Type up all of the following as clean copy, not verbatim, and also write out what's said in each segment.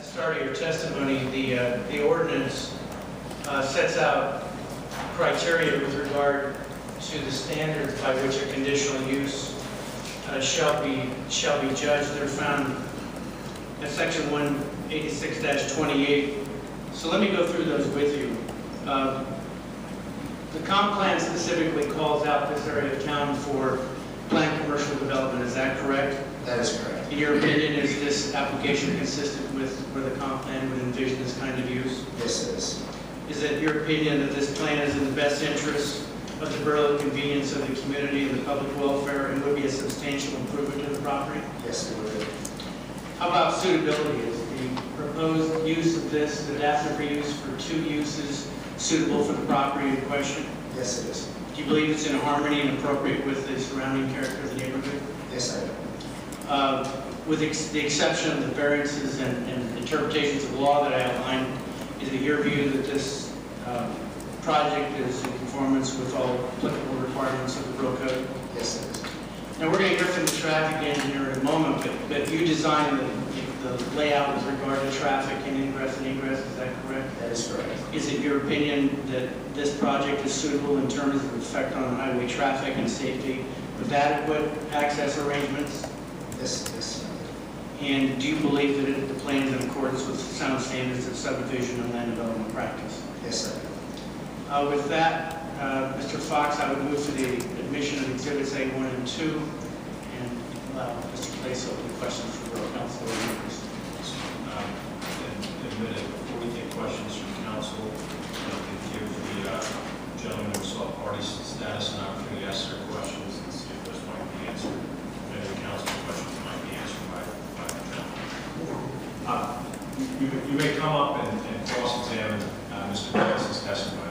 Start of your testimony, the ordinance sets out criteria with regard to the standards by which a conditional use shall be judged. They're found at section 186-28. So let me go through those with you. The comp plan specifically calls out this area of town for planned commercial development. Is that correct? That is correct. In your opinion, is this application consistent with where the comp plan would envision this kind of use? Yes, it is. Is it your opinion that this plan is in the best interest of the borough, convenience of the community, and the public welfare, and would be a substantial improvement to the property? Yes, it would. How about suitability? Is the proposed use of this, the adaptive reuse for two uses, suitable for the property in question? Yes, it is. Do you believe it's in harmony and appropriate with the surrounding character of the neighborhood? Yes, I do. With the exception of the variances and interpretations of law that I outlined, is it your view that this project is in conformance with all applicable requirements of the Borough Code? Yes, it is. Now, we're going to hear from the traffic engineer in a moment, but you designed the layout with regard to traffic and ingress and egress, is that correct? That is correct. Is it your opinion that this project is suitable in terms of effect on highway traffic and safety with adequate access arrangements? Yes, it is. And do you believe that the plan is in accordance with sound standards of subdivision and land development practice? Yes, I do. With that, Mr. Fox, I would move to the admission of Exhibits A1 and 2 and allow Mr. Place to open questions for Borough Council members. Admitted, before we take questions from council, I'd like to give the gentleman who sought party status an opportunity to ask their questions and see if those might be answered. Maybe the council questions might be answered by the gentleman. You may come up and cross-examine Mr. Place's testimony.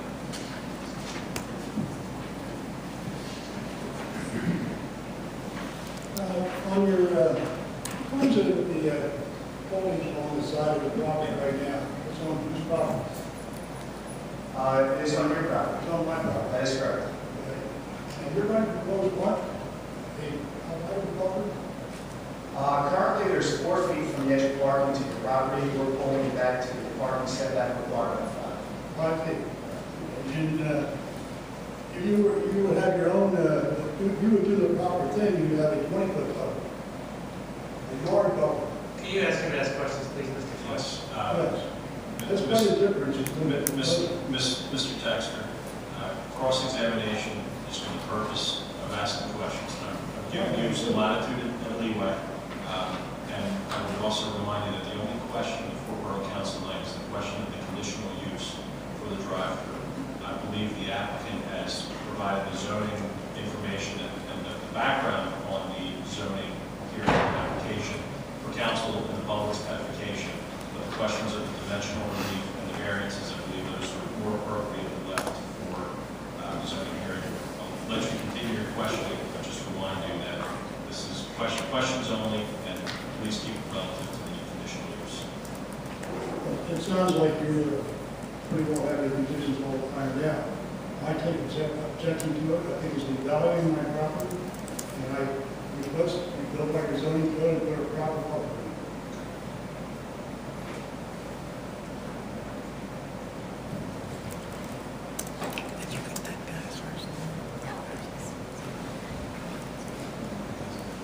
On your concept of the foliage on the side of the property right now, it's on whose property? It is on your property. It's on my property. That is correct. And you're going to propose what? A private property? Currently, there's 4 feet from the edge of parking to your property. We're pulling it back to the parking setback requirement of 5. 5 feet. And if you would have your own, if you would do the proper thing, you would have a 20-foot cover. A yard cover. Can you ask him to ask questions, please, Mr. Fox? Yes. That's quite a difference. Mr. Texter, cross-examination is for the purpose of asking questions. I'm giving you some latitude and leeway, and I would also remind you that the only question before Borough Council tonight is the question of the conditional use for the drive-thru. I believe the applicant has provided the zoning information and the background on the zoning here in the application for council and the public's edification. But the questions of the dimensional relief and the variances, I believe those are more appropriately left for the zoning hearing. I'll let you continue your questioning, but just remind you that this is questions only, and please keep it relative to the conditional use. It sounds like you're pretty well have your conditions all ironed out. I take objection to it. I think it's devaluing my property, and I request we build like a zoning code and put a proper property.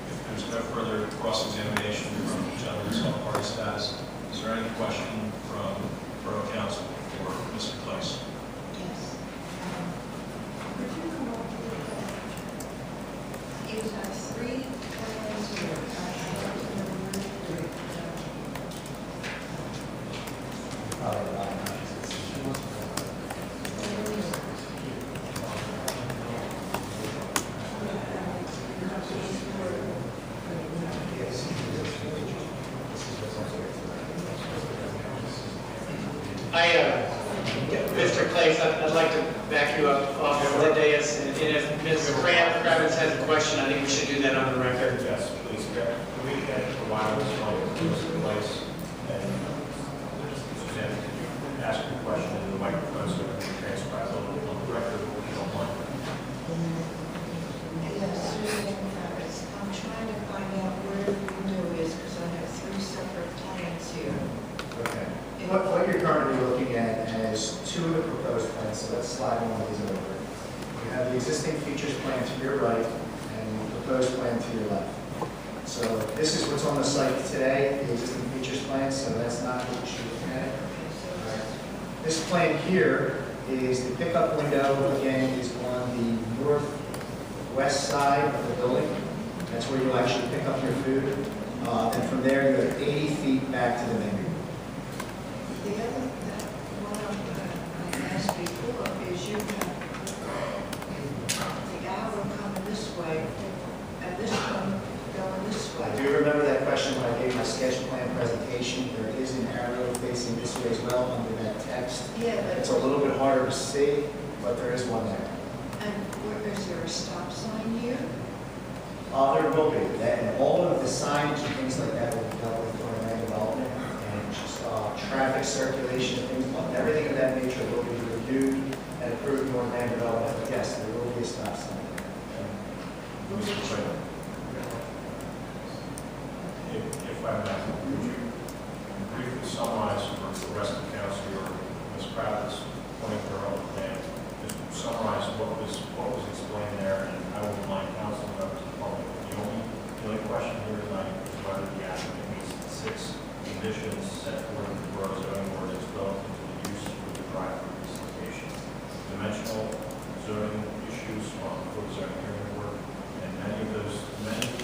If there's no further cross-examination from the gentleman who sought party status, is there any question from Borough Council for Mr. Place? Yes. Could you come up with you have 3 plans here. Mr. Place, I'd like to back you up off the dais, and if Ms. Kravitz has a question, I think we should do that on the record. Yes, please. We can provide this from Mr. Place, and Suzanne, can you ask your question in the microphone so we can transcribe it on the record if you don't mind? Yes, Susan Harris. I'm trying to find out where the window is because I have 3 separate plans here. What you're currently looking at is two of the proposed plans, so let's slide one of these over. You have the existing features plan to your right and the proposed plan to your left. So this is what's on the site today, the existing features plan, so that's not what you should look at. This plan here is the pickup window, again, is on the northwest side of the building. That's where you'll actually pick up your food. And from there, you have 80 feet back to the menu. The other, one I asked before is you have the arrow coming this way and this one going this Do way. you remember that question when I gave my sketch plan presentation? There is an arrow facing this way as well under that text. Yeah, It's but, a little bit harder to see, but there is one there. and where, is there a stop sign here? There will be, that, and all of the signage and things like that will be dealt with during land development, and just traffic circulation, things, everything of that nature will be reviewed and approved during land development. But yes, there will be a stop sign there. Mr. Chairman, if I may, would you briefly summarize for the rest of the council or Ms. Kravitz pointing to her own plan, just summarize what was explained there, and I will remind council members of the public. The only question here tonight is whether the applicant meets the 6 conditions set forth in the borough zoning ordinance relative to the use of the drive-through at this location. Dimensional zoning issues on the zoning hearing board, and many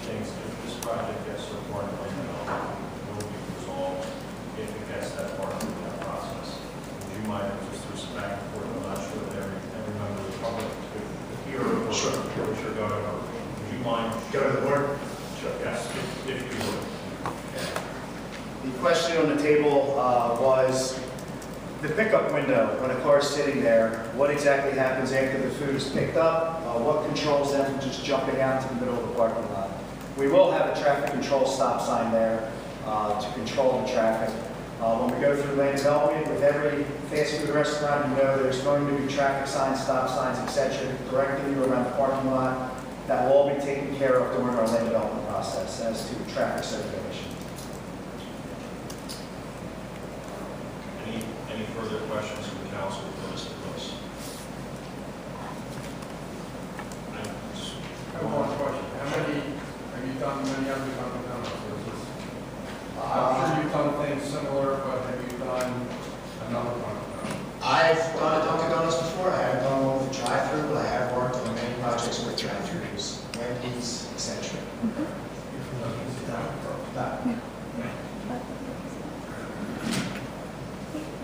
things, if this project gets so far in land development, will be resolved if it gets that far through that process. Would you mind just through some back and forth? I'm not sure that every member of the public could hear or what you're going over. Would you mind? Go to the board. Sure, yes, if you would. The question on the table was the pickup window, when a car is sitting there, what exactly happens after the food is picked up? What controls them from just jumping out to the middle of the parking lot? We will have a traffic control stop sign there to control the traffic. When we go through land development, with every fast food restaurant, you know there's going to be traffic signs, stop signs, etc., directing you around the parking lot. That will all be taken care of during our land development process as to traffic circulation. Any further questions from the council for Mr. Lewis? I have one question. How many, have you done many other Dunkin Donuts versus? I'm sure you've done things similar, but have you done another Dunkin Donuts? I've done a Dunkin' Donuts before. I have done one with drive-thru. I have worked on many projects with drive-thrus, Wendy's, etc.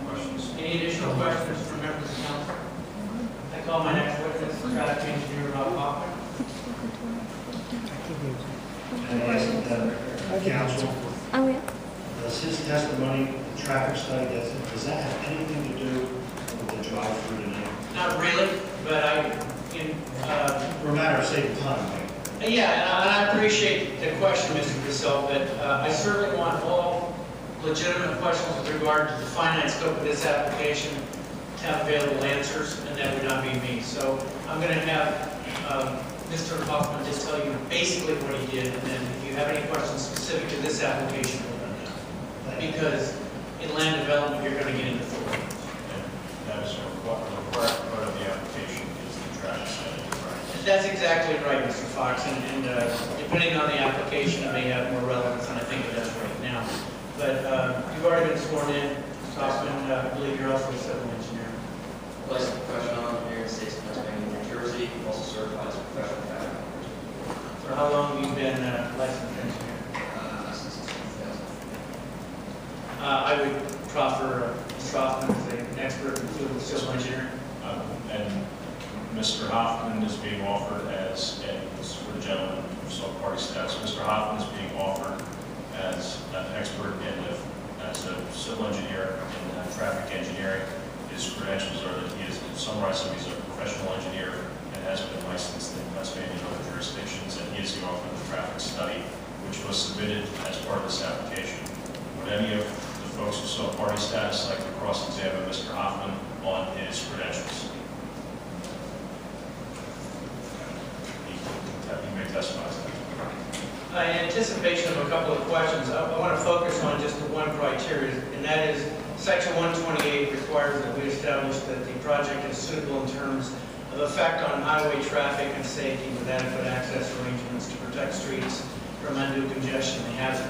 Questions? Any additional questions from members of the council? I call my next witness, traffic engineer Rob Hoffman. Council, Oh, yeah. does his testimony, the traffic study, does that have anything to do with the drive-through tonight? Not really, but For a matter of saving time, right? yeah, and I appreciate the question, Mr. Cassell, but I certainly want all legitimate questions with regard to the finite scope of this application to have available answers, and that would not be me. So I'm going to have Mr. Hoffman just tell you basically what he did, and then if you have any questions specific to this application, we'll let him know. Because in land development, you're going to get into full. And that is a required part of the application is the traffic study, right? That's exactly right, Mr. Fox, and depending on the application, it may have more relevance than I think it does right now. But you've already been sworn in, Mr. Hoffman, I believe you're also a civil engineer. Licensed professional engineer in the states of Pennsylvania and New Jersey, also certified as a professional traffic engineer. For how long have you been a licensed engineer? Since 2000. I would proffer Mr. Hoffman as an expert in civil engineering. And Mr. Hoffman is being offered as, and this is for the gentleman who saw party status, Mr. Hoffman is being offered as an expert as a civil engineer in traffic engineering. His credentials are that he is, to summarize him, he's a professional engineer and has been licensed in Pennsylvania and other jurisdictions, and he is the author of the traffic study, which was submitted as part of this application. Would any of the folks who saw party status like to cross-examine Mr. Hoffman on his credentials? He may testify to that. In anticipation of a couple of questions, I want to focus on just the one criteria, and that is Section 128 requires that we establish that the project is suitable in terms of effect on highway traffic and safety with adequate access arrangements to protect streets from undue congestion and hazard.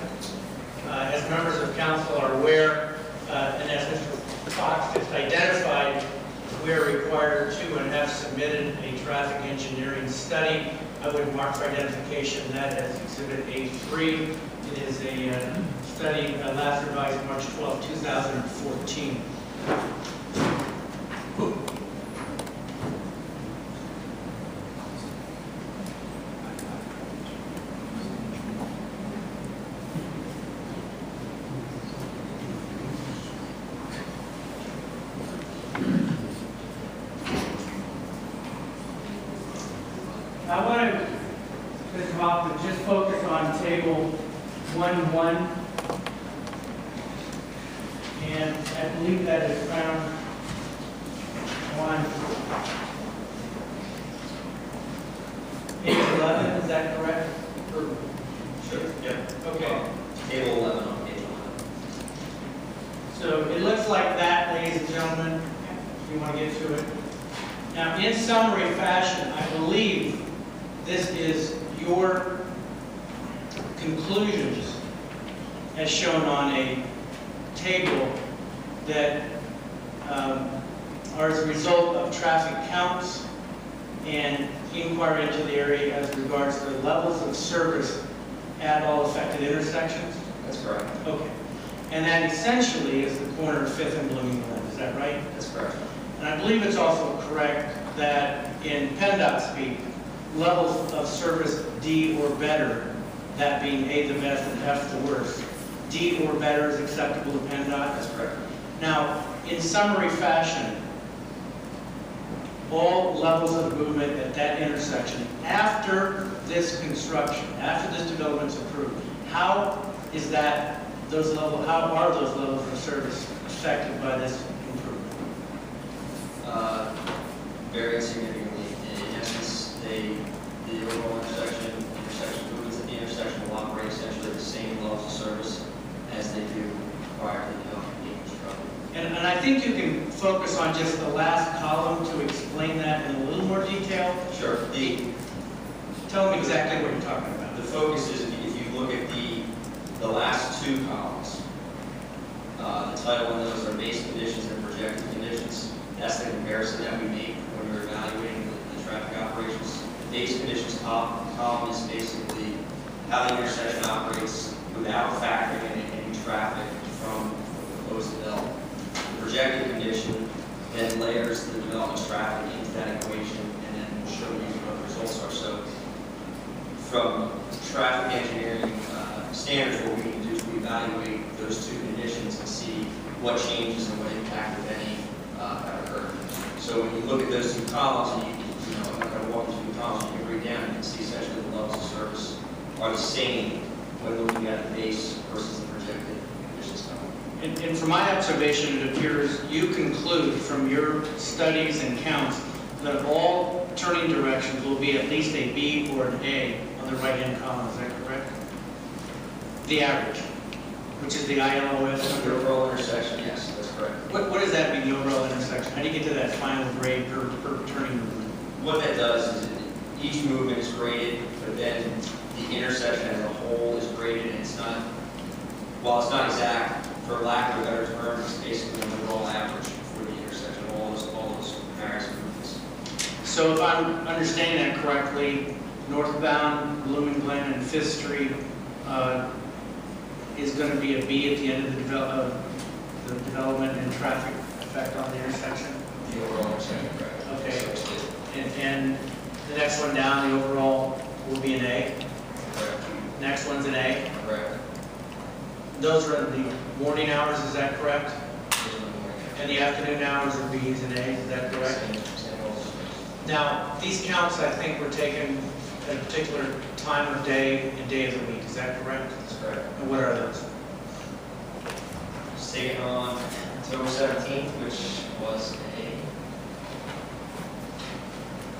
As members of council are aware, and as Mr. Fox just identified, we are required to and have submitted a traffic engineering study. I would mark for identification that as Exhibit A3. It is a study last revised March 12, 2014. I want to, Mr. Hoffman, just focus on table 1.1, and I believe that is found on page 11, is that correct? Sure, yeah. Okay, Table 11 on page 11. so it looks like that, ladies and gentlemen, if you want to get to it. Now, in summary fashion, I believe this is your conclusions as shown on a table that are as a result of traffic counts and inquiry into the area as regards to the levels of service at all affected intersections? That's correct. Okay. And that essentially is the corner of 5th and Bloomingdale, is that right? That's correct. And I believe it's also correct that in PennDOT speak, levels of service D or better, that being A the best and F the worst, D or better is acceptable to PennDOT? That's correct. Now, in summary fashion, all levels of movement at that intersection, after this construction, after this development's approved, how is that, how are those levels of service affected by this improvement? Very significantly. In essence, the overall intersection movements at the intersection will operate essentially the same levels of service as they do prior to the development being constructed. And I think you can focus on just the last column to explain that in a little more detail. Sure. Tell them exactly what you're talking about. The focus is, if you look at the last two columns, the title on those are base conditions and projected conditions. That's the comparison that we make when we're evaluating the traffic operations. The base conditions column is basically how the intersection operates without factoring in any traffic from the proposed development. The projected condition then layers the development traffic into that equation and then will show you what the results are. So from traffic engineering standards, what we can do is we evaluate those two conditions and see what changes and what impact, if any, have occurred. So when you look at those two columns, and you know, I'm not going to walk through the columns, you can read down and you can see essentially the levels of service are the same when looking at the base versus the projected conditions column. And from my observation, it appears you conclude from your studies and counts that all turning directions will be at least a B or an A on the right-hand column. Is that correct? The average, which is the ILOS The number. overall intersection, yes, that's correct. What does that mean, the overall intersection? How do you get to that final grade per turning movement? What that does is each movement is graded, but then the intersection as a whole is graded, and it's not, while it's not exact, for lack of a better term, it's basically an overall average for the intersection of all those various movements. So if I'm understanding that correctly, northbound Bloomingdale and 5th Street is going to be a B at the end of the development and traffic effect on the intersection? The overall intersection, correct. Okay. And the next one down, the overall will be an A? Correct. Next one's an A? Correct. Those are the morning hours, is that correct? Those are the morning. And the afternoon hours are B's and A's, is that correct? Same levels. Now, these counts, I think, were taken at a particular time of day and day of the week, is that correct? That's correct. And what are those? It's taken on October 17th, which was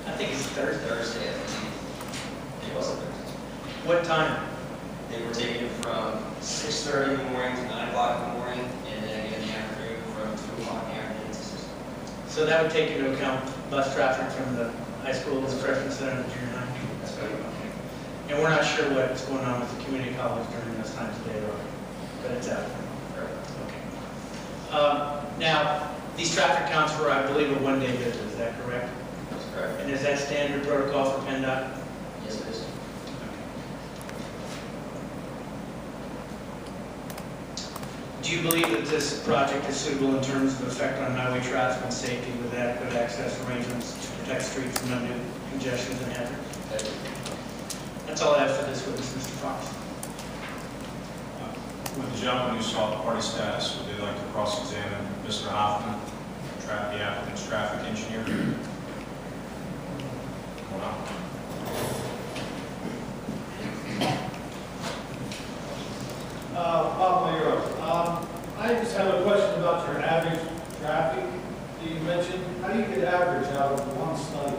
I think it's Thursday. Thursday, I think. It was a Thursday. What time? They were taken from 6:30 in the morning to 9 o'clock in the morning, and then again in the afternoon So that would take into account bus traffic from the high school, the freshman center, and the junior high? That's right. Okay. And we're not sure what's going on with the community college during those times of day, but it's out there. Okay. Now, these traffic counts were, I believe, a one-day visit, is that correct? That's correct. And is that standard protocol for PennDOT? Yes, it is. Do you believe that this project is suitable in terms of effect on highway traffic and safety with adequate access arrangements to protect streets from undue congestions and hazards? That's all I have for this witness, Mr. Fox. With the gentleman who saw the party status, would they like to cross-examine Mr. Hoffman, the applicant's traffic engineer? Wow. Bob Mayor, I just have a question about your average traffic that you mentioned. How do you get average out of one study?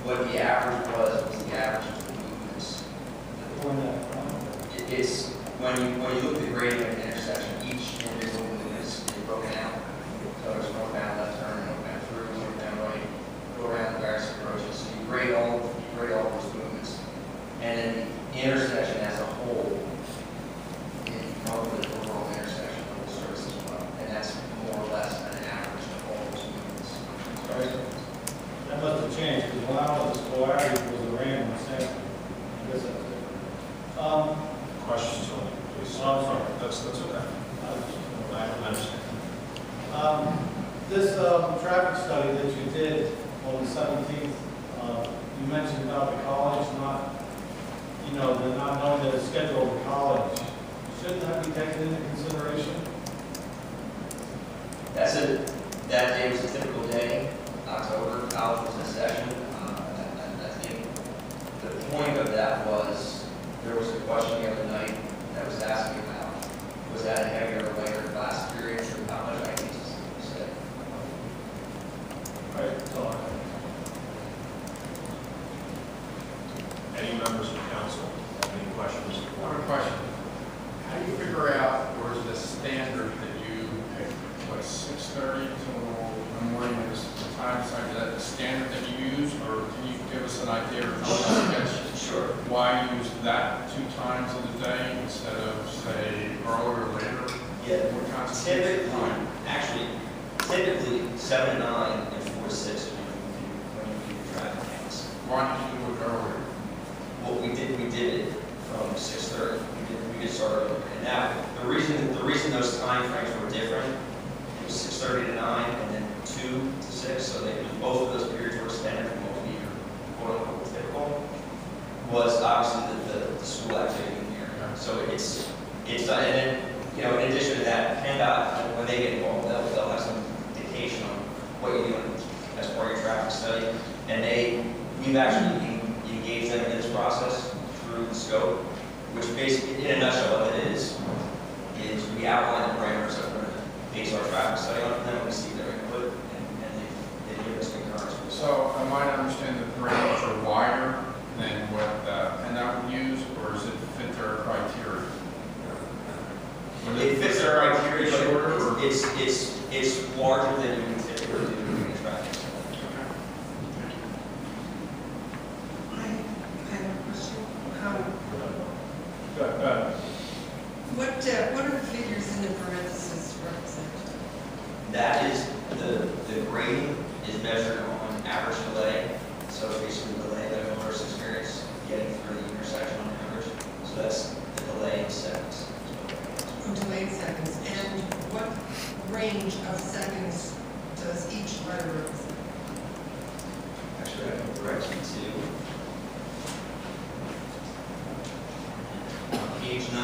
What the average was the average of the movements. Going that, It's, when you look at the grading at the intersection, each individual movement is broken out. So there's northbound left turn, northbound through, northbound right, go around the various approaches. So you grade all those movements. And then the intersection as a whole, you come up with an overall intersection of the service as well. And that's more or less an average of all those movements. right? That must have changed, because when I was at school, average was a random sample. I guess that's it. Questions only, please. Oh, sorry. That's okay. I understand. This traffic study that you did on the 17th, you mentioned about the college not, they're not knowing the schedule of the college. Shouldn't that be taken into consideration? That day was a typical day. October, college was in session. I think the point of that was, there was a question the other night that was asking about, was that a heavier or lighter class period for college? I think it's said. Right, that's all I have. Any members of council have any questions? I have a question. How do you figure out, or is it a standard that you pick, what, 6:30 till the morning is the time sign? Is that the standard that you use, or can you give us an idea or Sure. why you use that 2 times of the day instead of, say, earlier or later? Yeah. What constitutes the time? Typically 7 to 9 and 4 to 6 when you do your traffic counts. Why did you do it earlier? What we did it from 6:30. We did start earlier. And now, the reason those time frames were different, it was 6:30 to 9 and then 2 to 6, so both of those periods were extended from what we are quote unquote typical, was obviously the school activity in the area. So it's and then, in addition to that, PennDOT, when they get involved, they'll have some dictation on what you're doing as part of your traffic study. And we've actually engaged them in this process through the scope, which basically, in a nutshell, what it is we outline the parameters that we're going to base our traffic study on, and then we see their input, and they give us concurrence. So I might understand the parameters are wider than what PennDOT would use, or does it fit their criteria? It fits their criteria, Shorter, or? but it's larger than you would typically do in a traffic study. I have a question. Go ahead. What are the figures in the parentheses represent? That is, the grading is measured on average delay, so it's basically the delay that a motorist experience getting through the intersection on average. So that's the delay in seconds. Delayed seconds. And what range of seconds does each letter represent? Actually, I can correct you to page 9,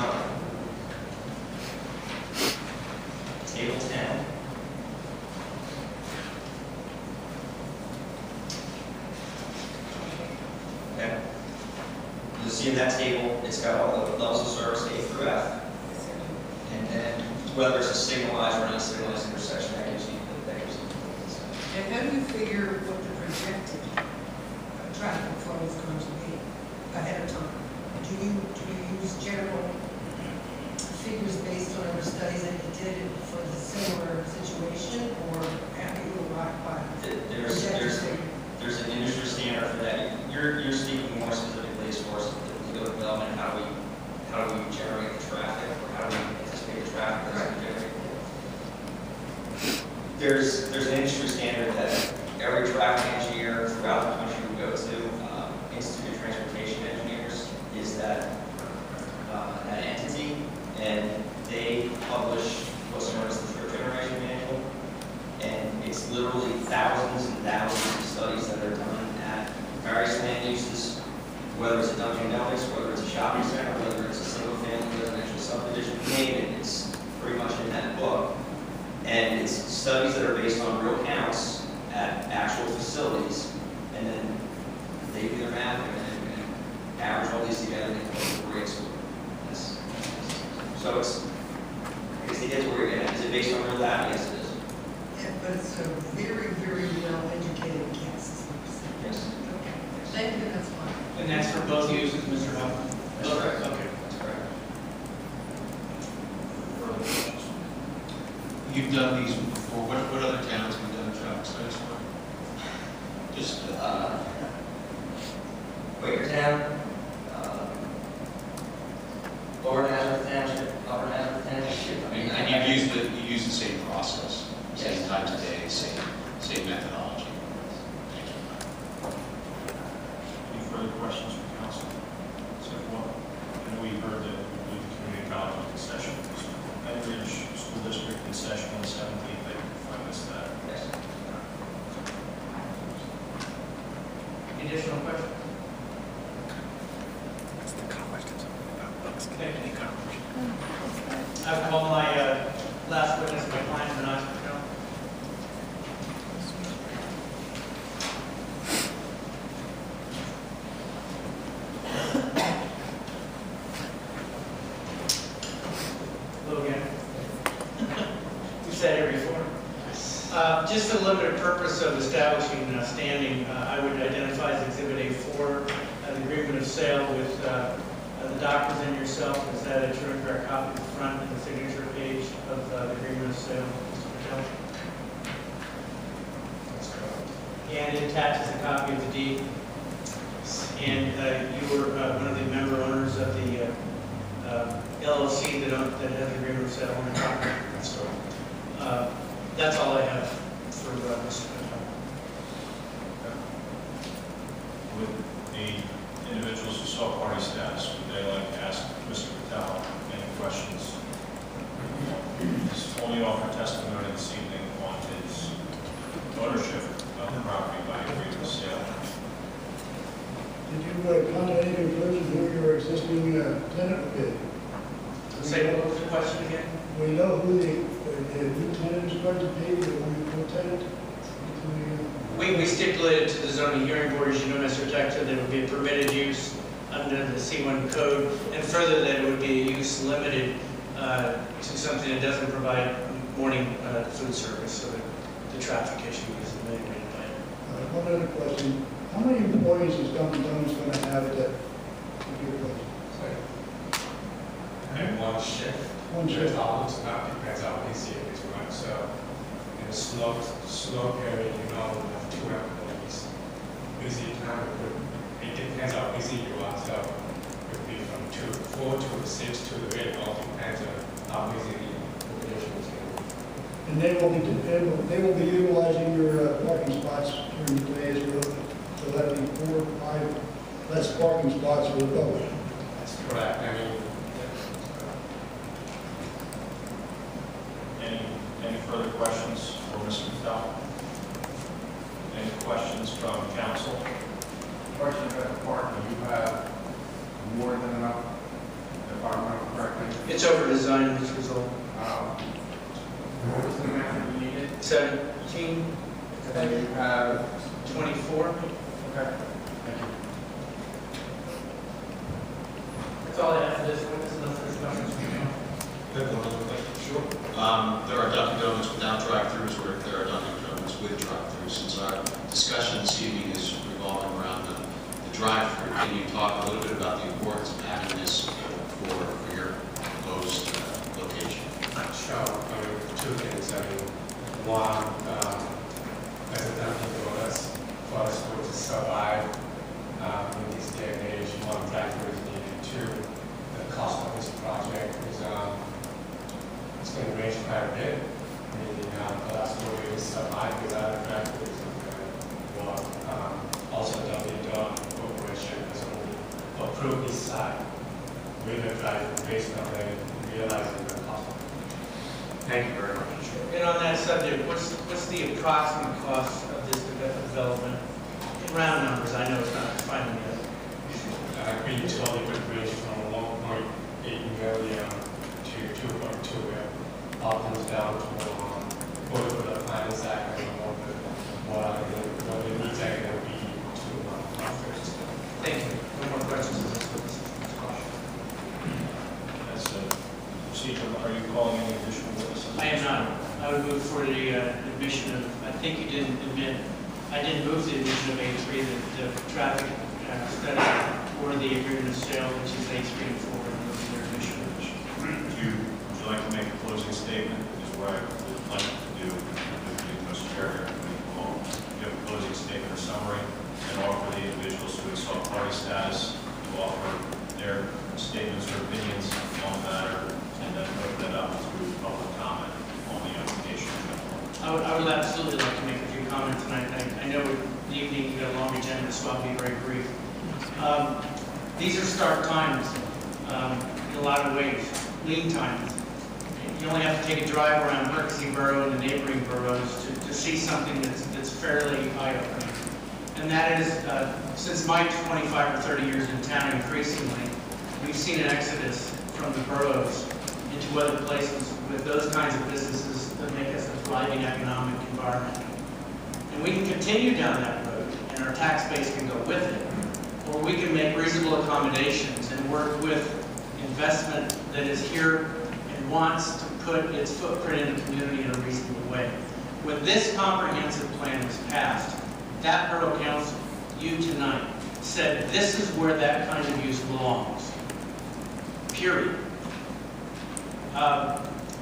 table 10. Okay. You'll see in that table, it's got all the levels of service A through F. And then whether it's a signalized or non-signalized intersection, that gives you the And how do you figure what the projected traffic flow is going to be ahead of time? Do you use general figures based on other studies that you did for the similar situation, or have you There's an industry standard that every traffic engineer throughout the country will go to. Institute of Transportation Engineers is that entity, and they publish what's known as the Trip Generation Manual. And it's literally thousands and thousands of studies that are done at various land uses, whether it's a Dunkin Donuts, whether it's a shopping center, whether it's a single-family residential subdivision, name it, it's pretty much in that book. And it's studies that are based on real counts at actual facilities, and then they do their math and average all these together and come up with a rate score. So it's, I guess to get to where you're getting at, is it based on real data? Yes, it is. Yeah, but it's a very, very well-educated cast. Yes. Okay, thank you, that's fine. And that's for both uses, Mr. Huffman? That's correct. Okay. That's correct. Further questions? You've done these before. What other towns have you done traffic studies for? Just, Quakertown, Lower Nazareth Township, Upper Nazareth Township. I mean, and you use the same process, same Yes. time of day, same methodology. Any further questions from council? So, well, I know we heard that we believe the community college concession, Edgeridge School District concession on the 17th, if I missed that. Yes. Additional questions? Okay. I've called my last witness, my client, Manoj Patel. Hello again. We said it before. Just for the limited purpose of establishing standing, I would identify as Exhibit A4, an agreement of sale with the doctors and yourself. Is that a true and correct copy of the front and the signature page of the agreement of sale, Mr. Patel? That's correct. And it attaches a copy of the deed. And you were one of the member owners of the LLC that has the agreement of sale on the property. That's correct. That's all I have for Mr. Patel. Would the individuals who saw party status, would they like to ask Mr. Patel any questions? He's only offered testimony this evening on his ownership of the property by agreement of sale. Did you come to any conclusion who your existing tenant would be? Say what was the question again? We know who the new tenant is going to be, the new tenant? We stipulated to the zoning hearing board, as you know, Mr. Texter, that it would be a permitted use under the C1 code, and further that it would be a use limited to something that doesn't provide morning food service, so that the traffic issue is mitigated by it. One other question. How many employees is Dunkin Donuts going to have at that computer place? And one shift. One shift. It all depends how busy it is, right? So in a slow period, we have 2 employees. Busy time, it depends how busy you are. So it could be from 4 to 6 to 8, all depends on how busy the population is going to be. And they will be utilizing your parking spots during the day as well. So that'll be 4 or 5 less parking spots for the public. That's correct. I mean, Any further questions for Mr. Patel? Any questions from council? Question about the parking, you have more than enough, if I remember correctly. It's over designed as a result. What was the amount you needed? 17, And you have, 24. okay, thank you. That's all I have for this witness, unless there's questions from you. Sure. There are Dunkin Donuts without drive-thrus, or there are Dunkin Donuts with drive-thrus. Since our discussion this evening is revolving around the drive-thru, can you talk a little bit about the importance of having this for your proposed location? sure. I mean, 2 things. I mean, one, as a Dunkin Donuts, for us to survive in this day and age, one drive-thru is needed. 2, the cost of this project is it's going to range quite a bit. meaning last story is survived without a factory. Well, also Dunkin Donuts Corporation has only approved this site with a drive based on the realizing the cost. Thank you very much. And on that subject, what's the approximate cost of this development? In round numbers, I know it's not final yet. We told it would range from 1.8 million to 2.2 million. All comes down to what the finance act and what the needs are going to be to first. Thank you. No more questions on this witness. That's a procedure. Are you calling any additional witnesses? I am not. I would move for the admission of, I think you didn't admit, I didn't move the admission of A3, the traffic study or the agreement of sale, which is A3 and 4, and move their admission. Would you like to make a closing statement? Is what I would like to do with Mr. Chair here. Give a closing statement or summary and offer the individuals who insult party status to offer their statements or opinions on the matter, and then open it up through public comment on the application. I would absolutely like to make a few comments tonight. I know the evening you got a long agenda, so I'll be very brief. These are stark times in a lot of ways, lean times. You only have to take a drive around Perkasie borough and the neighboring boroughs to see something that's fairly eye-opening. And that is, since my 25 or 30 years in town, increasingly, we've seen an exodus from the boroughs into other places with those kinds of businesses that make us a thriving economic environment. And we can continue down that road, and our tax base can go with it, or we can make reasonable accommodations and work with investment that is here and wants to put its footprint in the community in a reasonable way. When this comprehensive plan was passed, that Borough Council, you tonight, said this is where that kind of use belongs. Period.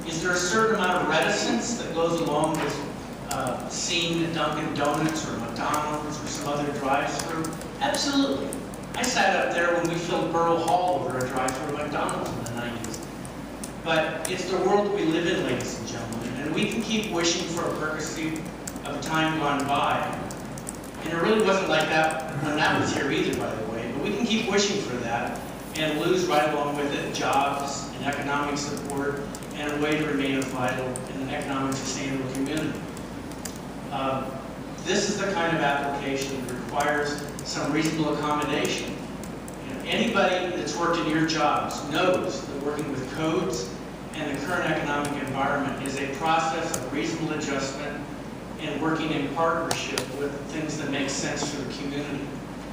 Is there a certain amount of reticence that goes along with seeing Dunkin Donuts or McDonald's or some other drive-thru? Absolutely. I sat up there when we filled Borough Hall over a drive-thru McDonald's in the 90s. But it's the world we live in, ladies and gentlemen, and we can keep wishing for a Perkasie of a time gone by. And it really wasn't like that when that was here either, by the way, but we can keep wishing for that and lose right along with it jobs and economic support and a way to remain a vital and economic sustainable community. This is the kind of application that requires some reasonable accommodation. Anybody that's worked in your jobs knows that working with codes and the current economic environment is a process of reasonable adjustment and working in partnership with things that make sense for the community.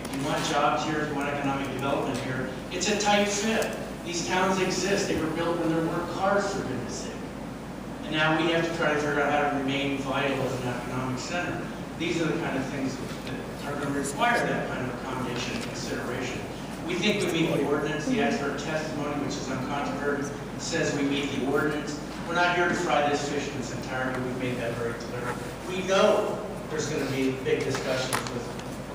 If you want jobs here, if you want economic development here, it's a tight fit. These towns exist. They were built when there weren't cars, for goodness sake. And now we have to try to figure out how to remain vital as an economic center. These are the kind of things that are going to require that kind of accommodation and consideration. We think we meet the ordinance. The expert testimony, which is uncontroverted, says we meet the ordinance. We're not here to fry this fish in its entirety. We've made that very clear. We know there's going to be big discussions with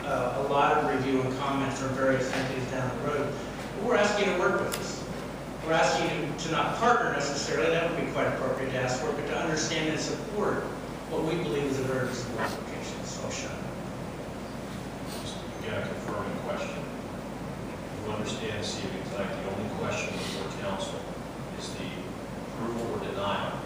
a lot of review and comments from various entities down the road. But we're asking you to work with us. We're asking you to not partner necessarily. That would be quite appropriate to ask for, but to understand and support what we believe is a very reasonable application. So I'll shut up. Again, a confirming question. You understand this evening tonight, the only question before council is the approval or denial